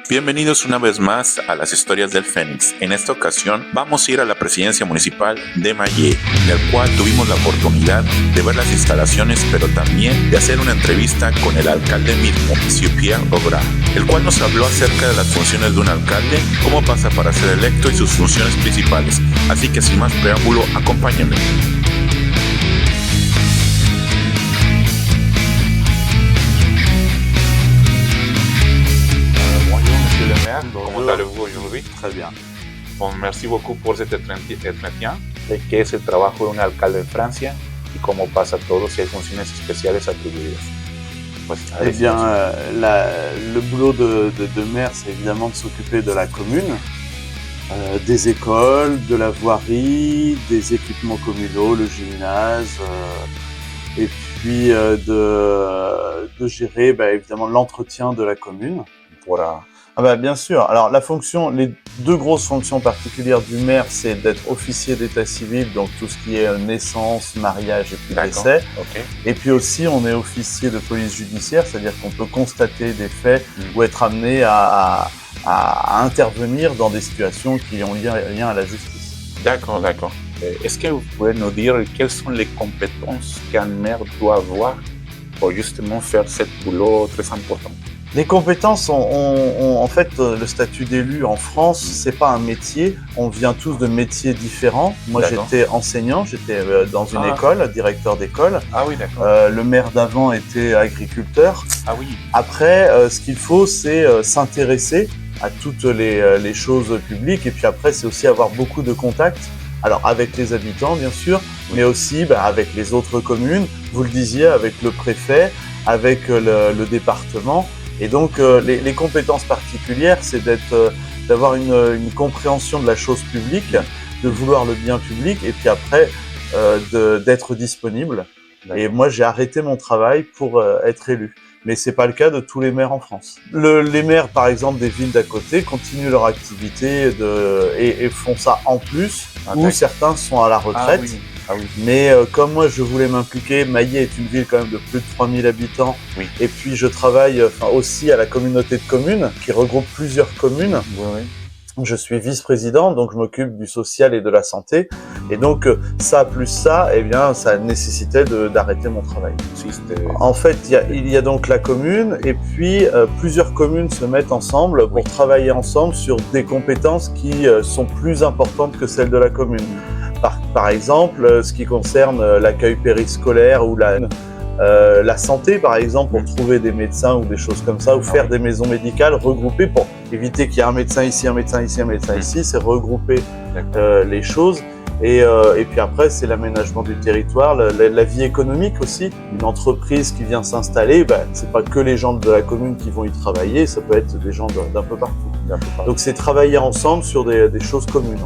Bienvenidos una vez más a las historias del Fénix. En esta ocasión vamos a ir a la presidencia municipal de Mayé, en el cual tuvimos la oportunidad de ver las instalaciones, pero también de hacer una entrevista con el alcalde mismo, Pierre Augrand, el cual nos habló acerca de las funciones de un alcalde, cómo pasa para ser electo y sus funciones principales. Así que sin más preámbulo, acompáñenme. Comment allez-vous aujourd'hui? Très bien. Bon, merci beaucoup pour cet entretien de qué es el trabajo de un alcalde en Francia y cómo pasa todo, si hay funciones especiales atribuidas. Pues, Eh bien, le boulot de maire, c'est évidemment de s'occuper de la commune, des écoles, de la voirie, des équipements communaux, le gymnase, et puis de gérer évidemment l'entretien de la commune. Bien sûr. Alors les deux grosses fonctions particulières du maire, c'est d'être officier d'état civil, donc tout ce qui est naissance, mariage et puis décès. Okay. Et puis aussi, on est officier de police judiciaire, c'est-à-dire qu'on peut constater des faits ou être amené à intervenir dans des situations qui ont lien à la justice. D'accord. Est-ce que vous pouvez nous dire quelles sont les compétences qu'un maire doit avoir pour justement faire ce boulot très important? Les compétences en fait, le statut d'élu en France, c'est pas un métier. On vient tous de métiers différents. Moi, j'étais enseignant, j'étais dans une école, directeur d'école. Ah oui, d'accord. Le maire d'avant était agriculteur. Ah oui. Après, ce qu'il faut, c'est s'intéresser à toutes les choses publiques. Et puis après, c'est aussi avoir beaucoup de contacts. Alors, avec les habitants, bien sûr, mais aussi avec les autres communes. Vous le disiez, avec le préfet, avec le département. Et donc, les compétences particulières, c'est d'avoir une compréhension de la chose publique, de vouloir le bien public, et puis après, d'être disponible. Et moi, j'ai arrêté mon travail pour être élu. Mais c'est pas le cas de tous les maires en France. Les maires, par exemple, des villes d'à côté, continuent leur activité et font ça en plus, ou certains sont à la retraite. Ah oui. Mais comme moi je voulais m'impliquer, Mayé est une ville quand même de plus de 3000 habitants. Oui. Et puis je travaille aussi à la communauté de communes qui regroupe plusieurs communes. Oui. Je suis vice-président, donc je m'occupe du social et de la santé. Et donc ça plus ça, ça nécessitait d'arrêter mon travail. En fait, il y a donc la commune et puis plusieurs communes se mettent ensemble pour travailler ensemble sur des compétences qui sont plus importantes que celles de la commune. Par exemple, ce qui concerne l'accueil périscolaire ou la santé, par exemple, pour trouver des médecins ou des choses comme ça, ou faire des maisons médicales regroupées pour éviter qu'il y ait un médecin ici, un médecin ici, un médecin ici, c'est regrouper les choses. Et puis après, c'est l'aménagement du territoire, la vie économique aussi. Une entreprise qui vient s'installer, c'est pas que les gens de la commune qui vont y travailler, ça peut être des gens d'un peu partout. Donc c'est travailler ensemble sur des choses communes.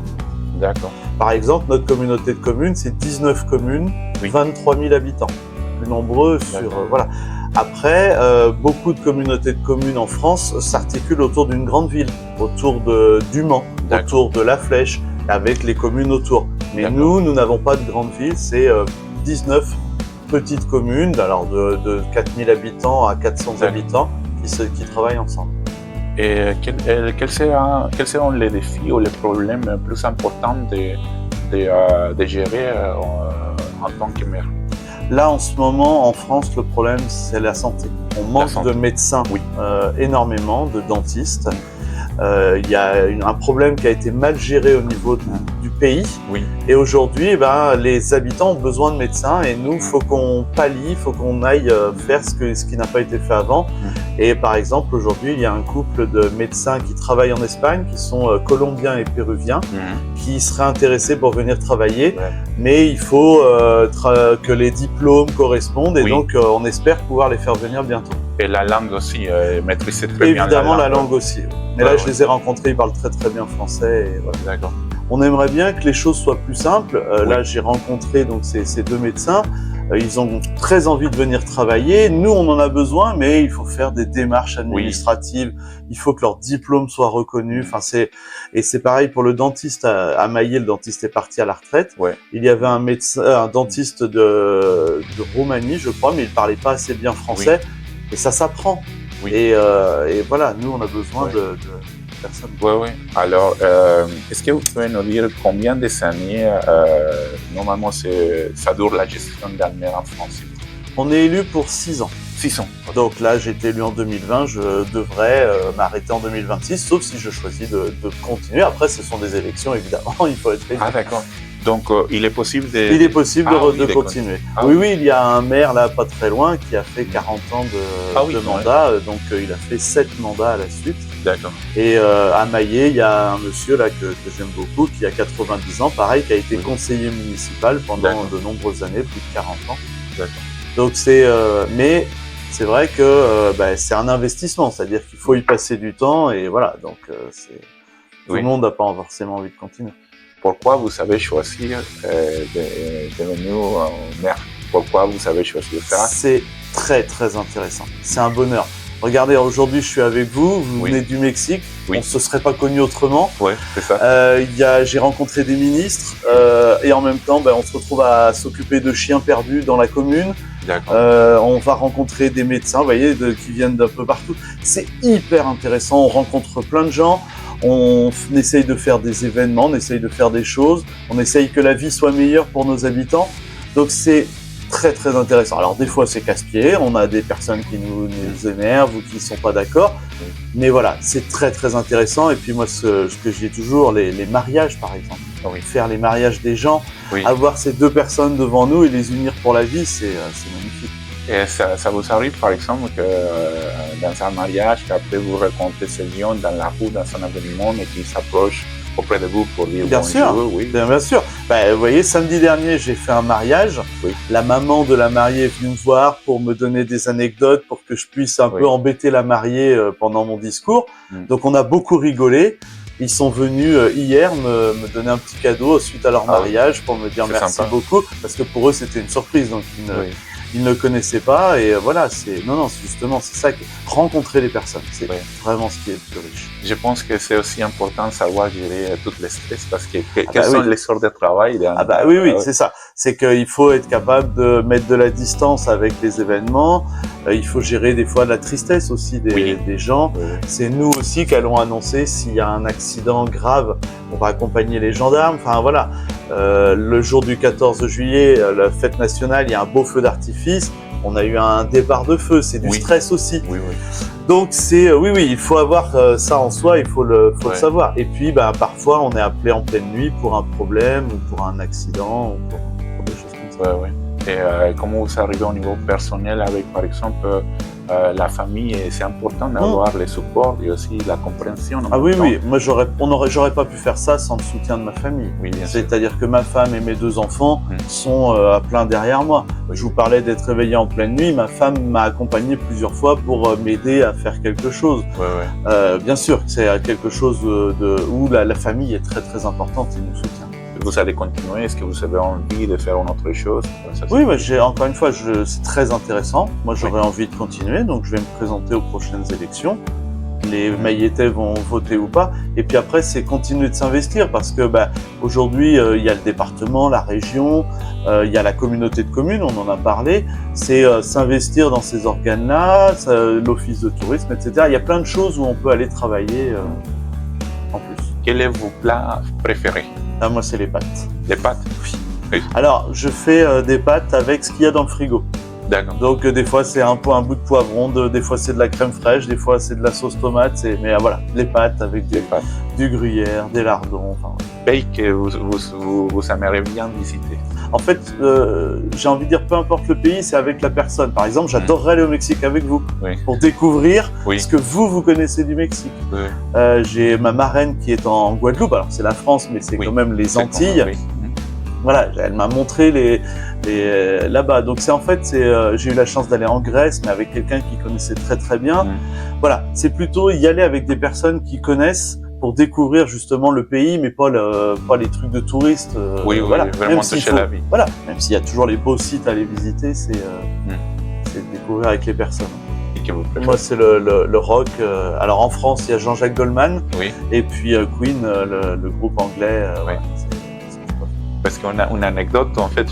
D'accord. Par exemple, notre communauté de communes, c'est 19 communes, 23 000 habitants. Plus nombreux voilà. Après, beaucoup de communautés de communes en France s'articulent autour d'une grande ville, autour du Mans, autour de La Flèche, avec les communes autour. Mais nous n'avons pas de grande ville, c'est 19 petites communes, alors de 4 000 habitants à 400 habitants qui travaillent ensemble. Et quels seront les défis ou les problèmes plus importants de gérer en tant que maire? Là, en ce moment, en France, le problème, c'est la santé. On manque de médecins, énormément, de dentistes. Il y a un problème qui a été mal géré au niveau du pays. Oui. Et aujourd'hui, les habitants ont besoin de médecins et nous, il faut qu'on pallie, il faut qu'on aille faire ce qui n'a pas été fait avant. Et par exemple, aujourd'hui, il y a un couple de médecins qui travaillent en Espagne, qui sont colombiens et péruviens, qui seraient intéressés pour venir travailler. Mais il faut que les diplômes correspondent et donc on espère pouvoir les faire venir bientôt. Et la langue aussi, maîtriser très bien Évidemment, la langue aussi. Mais là, je les ai rencontrés, ils parlent très très bien français. Et voilà. D'accord. On aimerait bien que les choses soient plus simples. Là, j'ai rencontré donc ces deux médecins. Ils ont très envie de venir travailler. Nous, on en a besoin, mais il faut faire des démarches administratives. Il faut que leur diplôme soit reconnu. Et c'est pareil pour le dentiste à Mayé. Le dentiste est parti à la retraite. Il y avait un dentiste de Roumanie, je crois, mais il parlait pas assez bien français. Et ça s'apprend. Oui. Et voilà, nous, on a besoin de personnes. Oui. Alors, est-ce que vous pouvez nous dire combien des années, normalement, ça dure la gestion d'un maire en France? On est élu pour 6 ans. 6 ans. Donc là, j'ai été élu en 2020, je devrais m'arrêter en 2026, sauf si je choisis de continuer. Après, ce sont des élections, évidemment, il faut être élu. Ah, d'accord. Donc, il est possible de... Il est possible de continuer. Oui, il y a un maire là, pas très loin, qui a fait 40 ans de mandat, donc il a fait 7 mandats à la suite. D'accord. Et à Maillé, il y a un monsieur là que j'aime beaucoup, qui a 90 ans, pareil, qui a été conseiller municipal pendant de nombreuses années, plus de 40 ans. D'accord. Donc mais c'est vrai que c'est un investissement, c'est-à-dire qu'il faut y passer du temps et voilà, donc tout le monde n'a pas forcément envie de continuer. Pourquoi vous avez choisi de devenir maire? Pourquoi vous avez choisi de faire? C'est très très intéressant, c'est un bonheur. Regardez, aujourd'hui je suis avec vous, vous venez du Mexique, on ne se serait pas connu autrement. Oui, c'est ça. J'ai rencontré des ministres et en même temps on se retrouve à s'occuper de chiens perdus dans la commune. On va rencontrer des médecins, vous voyez, qui viennent d'un peu partout. C'est hyper intéressant, on rencontre plein de gens, on essaye de faire des événements, on essaye de faire des choses, on essaye que la vie soit meilleure pour nos habitants. Donc c'est très très intéressant. Alors des fois c'est casse-pied, on a des personnes qui nous énervent ou qui ne sont pas d'accord, mais voilà, c'est très très intéressant. Et puis moi, ce que je dis toujours, les mariages par exemple, faire les mariages des gens, avoir ces deux personnes devant nous et les unir pour la vie, c'est magnifique. Et ça vous arrive par exemple que dans un mariage, qu'après vous rencontrez ces gens dans la rue, dans un événement et qu'ils s'approchent auprès de vous pour dire bien bonjour? Sûr, bien sûr. Vous voyez, samedi dernier, j'ai fait un mariage. La maman de la mariée est venue me voir pour me donner des anecdotes pour que je puisse un peu embêter la mariée pendant mon discours. Donc on a beaucoup rigolé. Ils sont venus hier me donner un petit cadeau suite à leur mariage pour me dire merci beaucoup, parce que pour eux c'était une surprise, donc ils ne connaissaient pas, et voilà, justement, c'est ça, rencontrer les personnes, c'est vraiment ce qui est le plus riche. Je pense que c'est aussi important de savoir gérer tout le stress, parce que quelles sont les sortes de travail? Oui, c'est ça. C'est qu'il faut être capable de mettre de la distance avec les événements, il faut gérer des fois la tristesse aussi des gens. C'est nous aussi qui allons annoncer s'il y a un accident grave, on va accompagner les gendarmes, enfin voilà. Le jour du 14 juillet, la fête nationale, il y a un beau feu d'artifice. On a eu un départ de feu, c'est du stress aussi. Donc c'est il faut avoir ça en soi, il faut le savoir. Et puis parfois on est appelé en pleine nuit pour un problème ou pour un accident ou pour des choses comme ça. Et comment vous arrivez au niveau personnel avec par exemple la famille? C'est important d'avoir le support et aussi la compréhension. Moi j'aurais pas pu faire ça sans le soutien de ma famille. C'est-à-dire que ma femme et mes 2 enfants sont à plein derrière moi. Je vous parlais d'être réveillé en pleine nuit, ma femme m'a accompagné plusieurs fois pour m'aider à faire quelque chose. Bien sûr, c'est quelque chose où la famille est très très importante et nous soutient. Vous allez continuer? Est-ce que vous avez envie de faire une autre chose? Encore une fois, c'est très intéressant. Moi, j'aurais envie de continuer, donc je vais me présenter aux prochaines élections. Les Maillettais vont voter ou pas. Et puis après, c'est continuer de s'investir parce que aujourd'hui, il y a le département, la région, il y a la communauté de communes, on en a parlé. C'est s'investir dans ces organes-là, l'office de tourisme, etc. Il y a plein de choses où on peut aller travailler en plus. Quel est vos plats préférés? Moi, c'est les pâtes. Les pâtes? Oui. Alors, je fais des pâtes avec ce qu'il y a dans le frigo. D'accord. Donc, des fois, c'est un bout de poivron, des fois, c'est de la crème fraîche, des fois, c'est de la sauce tomate. Mais voilà, les pâtes avec du gruyère, des lardons. Pays que vous aimeriez bien visiter? En fait, j'ai envie de dire, peu importe le pays, c'est avec la personne. Par exemple, j'adorerais aller au Mexique avec vous pour découvrir ce que vous connaissez du Mexique. J'ai ma marraine qui est en Guadeloupe. Alors, c'est la France, mais c'est quand même les Antilles. Voilà, elle m'a montré là-bas. Donc, j'ai eu la chance d'aller en Grèce, mais avec quelqu'un qui connaissait très très bien. Voilà, c'est plutôt y aller avec des personnes qui connaissent, pour découvrir justement le pays, mais pas les trucs de touristes. Vraiment toucher la vie. Voilà, même s'il y a toujours les beaux sites à aller visiter, c'est de découvrir avec les personnes. Et que vous préférez? Moi, c'est le rock. Alors en France, il y a Jean-Jacques Goldman, et puis Queen, le groupe anglais. Pues que una anécdota, en fait,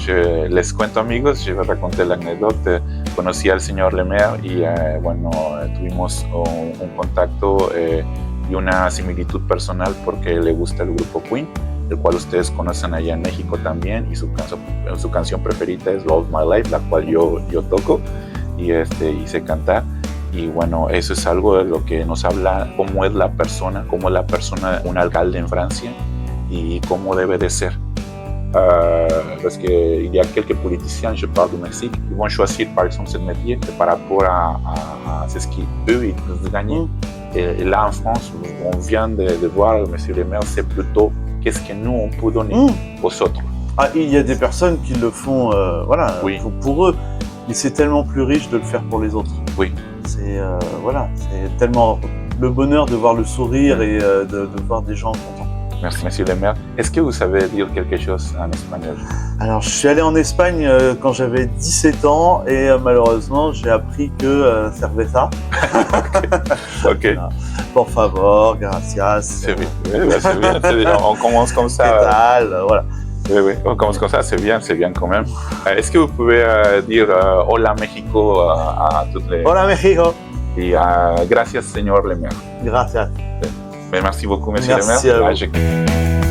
les cuento amigos, je vais raconter l'anecdote. Conocí al señor Lemaire y tuvimos un contacto y una similitud personal porque le gusta el grupo Queen, el cual ustedes conocen allá en México también, y su canción preferida es Love My Life, la cual yo toco y sé cantar. Y bueno, eso es algo de lo que nos habla, cómo es la persona, un alcalde en Francia y cómo debe de ser. Parce qu'il y a quelques politiciens, je parle du Mexique, qui vont choisir par exemple ce métier par rapport à ce qu'eux ils peuvent gagner. Et là en France, on vient de voir M. Le Maire, c'est plutôt qu'est-ce que nous on peut donner aux autres. Ah, il y a des personnes qui le font oui. pour eux, mais c'est tellement plus riche de le faire pour les autres. Oui. C'est tellement le bonheur de voir le sourire et de voir des gens contents. Merci, Monsieur le Maire. Est-ce que vous savez dire quelque chose en espagnol? Alors, je suis allé en Espagne quand j'avais 17 ans et malheureusement, j'ai appris que cerveza. Ok. Por favor, gracias. C'est bien. C'est bien. On commence comme ça. ¿Qué tal? Voilà. Oui, on commence comme ça, c'est bien quand même. Est-ce que vous pouvez dire Hola México à toutes les... Hola México. Et gracias, señor Le Maire. Gracias. Mais merci beaucoup, Monsieur Merci Le Maire. à vous.